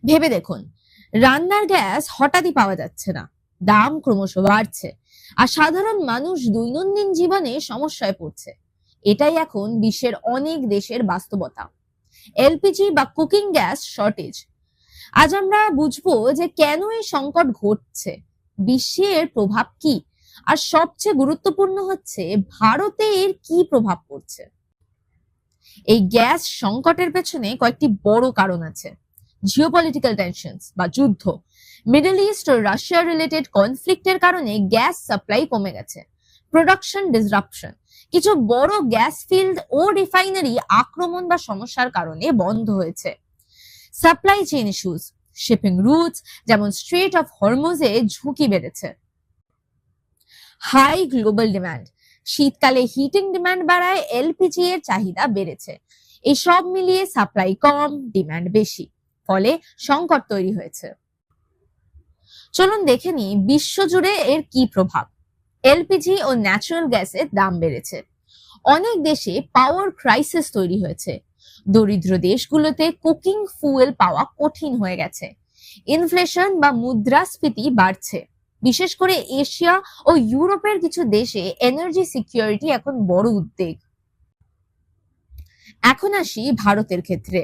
ভেবে দেখুন, রান্নার গ্যাস হঠাৎই পাওয়া যাচ্ছে না, দাম ক্রমশ বাড়ছে, আর সাধারণ মানুষ দৈনন্দিন জীবনে সমস্যায় পড়ছে। এটাই এখন বিশ্বের অনেক দেশের বাস্তবতা। এলপিজি বা কুকিং গ্যাস শর্টেজ। আজ আমরা বুঝবো যে কেন এই সংকট ঘটছে, বিশ্বের প্রভাব কি, আর সবচেয়ে গুরুত্বপূর্ণ হচ্ছে ভারতে এর কি প্রভাব পড়ছে। এই গ্যাস সংকটের পেছনে কয়েকটি বড় কারণ আছে। জিওপলিটিক্যাল টেনশনস বা যুদ্ধ, মিডল ইস্ট ও রাশিয়া রিলেটেড কনফ্লিক্টের কারণে গ্যাস সাপ্লাই কমে গেছে। প্রোডাকশন ডিসরাপশন, কিছু বড় গ্যাস ফিল্ড ও রিফাইনারি আক্রমণ বা সমস্যার কারণে বন্ধ হয়েছে। Supply chain issues, shipping roots যেমন স্ট্রেট অফ হরমুজে ঝুঁকি বেড়েছে। হাই গ্লোবাল ডিমান্ড, শীতকালে হিটিং ডিমান্ড বাড়ায়, এলপিজি এর চাহিদা বেড়েছে। এই সব মিলিয়ে সাপ্লাই কম, ডিমান্ড বেশি, ফলে সংকট তৈরি হয়েছে। চলুন দেখে নিই বিশ্বজুড়ে এর কি প্রভাব। এলপিজি ও ন্যাচারাল গ্যাসের দাম বেড়েছে। অনেক দেশে পাওয়ার ক্রাইসিস তৈরি হয়েছে। দরিদ্র দেশগুলোতে কুকিং ফুয়েল পাওয়া কঠিন হয়ে গেছে। ইনফ্লেশন বা মুদ্রাস্ফীতি বাড়ছে। বিশেষ করে এশিয়া ও ইউরোপের কিছু দেশে এনার্জি সিকিউরিটি এখন বড় উদ্বেগ। এখন আসি ভারতের ক্ষেত্রে।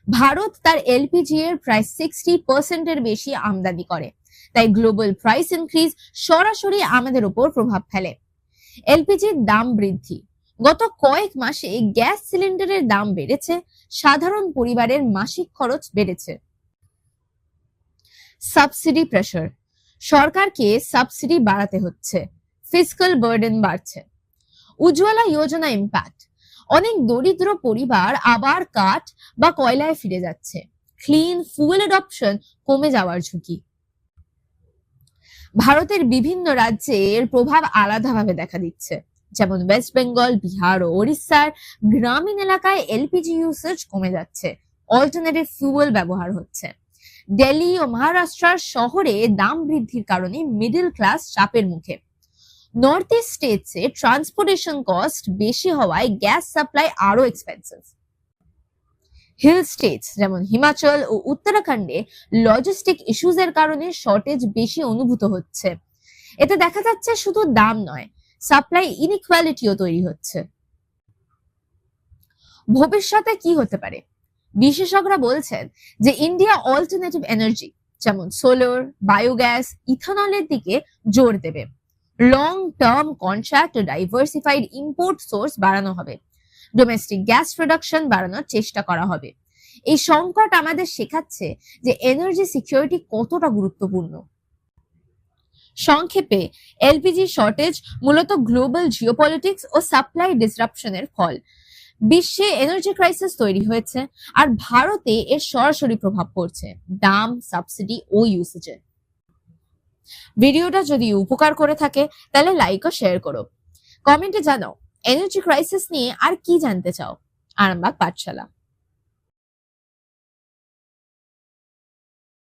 ভারত তার এলপিজি এর প্রায় 60% এর বেশি আমদানি করে, তাই গ্লোবাল প্রাইস ইনক্রিজ সরাসরি আমাদের উপর প্রভাব ফেলে। এলপিজির দাম বৃদ্ধি, গত কয়েক মাসে গ্যাস সিলিন্ডারের দাম বেড়েছে, সাধারণ পরিবারের মাসিক খরচ বেড়েছে। সাবসিডি প্রেসার, সরকারকে সাবসিডি বাড়াতে হচ্ছে, ফিসক্যাল বার্ডেন বাড়ছে। উজ্জ্বলা যোজনা ইম্প্যাক্ট, অনেক দরিদ্র পরিবার আবার কাঠ বা কয়লায় ফিরে যাচ্ছে। ক্লিন ফুয়েল অ্যাডপশন কমে যাওয়ার ঝুঁকি। ভারতের বিভিন্ন রাজ্যে এর প্রভাব আলাদাভাবে দেখা দিচ্ছে, যেমন ওয়েস্ট বেঙ্গল, বিহার ও ওড়িশার গ্রামীণ এলাকায় এলপিজি ইউসেজ কমে যাচ্ছে, অল্টারনেটিভ ফুয়েল ব্যবহার হচ্ছে। দিল্লি ও মহারাষ্ট্রের শহরে দাম বৃদ্ধির কারণে মিডল ক্লাস চাপের মুখে। নর্থ ইস্ট স্টেটসে ট্রান্সপোর্টেশন কস্ট বেশি হওয়ায় গ্যাস সাপ্লাই আরো এক্সপেন্সিভ। হিল স্টেটস যেমন হিমাচল ও উত্তরাখণ্ডে লজিস্টিক ইস্যুজের কারণে শর্টেজ বেশি অনুভূত হচ্ছে। এতে দেখা যাচ্ছে শুধু দাম নয়, সাপ্লাই ইনইকুয়ালিটিও তৈরি হচ্ছে। ভবিষ্যতে কি হতে পারে? বিশেষজ্ঞরা বলছেন যে ইন্ডিয়া অল্টারনেটিভ এনার্জি যেমন সোলার, বায়োগ্যাস, ইথানলের দিকে জোর দেবে। লং টার্ম কন্ট্রাক্ট ও ডাইভার্সিফাইড ইম্পোর্ট সোর্স বাড়ানো হবে। ডোমেস্টিক গ্যাস প্রোডাকশন বাড়ানোর চেষ্টা করা হবে। এই সংকট আমাদের শেখাচ্ছে যে এনার্জি সিকিউরিটি কতটা গুরুত্বপূর্ণ। সংক্ষেপে, এলপিজি শর্টেজ মূলত গ্লোবাল জিওপলিটিক্স ও সাপ্লাই ডিসরাপশনের ফল। বিশ্বে এনার্জি ক্রাইসিস তৈরি হয়েছে, আর ভারতে এর সরাসরি প্রভাব পড়ছে দাম, সাবসিডি ও ইউসেজে। ভিডিওটা যদি উপকার করে থাকে তাহলে লাইক ও শেয়ার করো। কমেন্টে জানাও এনার্জি ক্রাইসিস নিয়ে আর কি জানতে চাও। আরামবাগ পাঠশালা।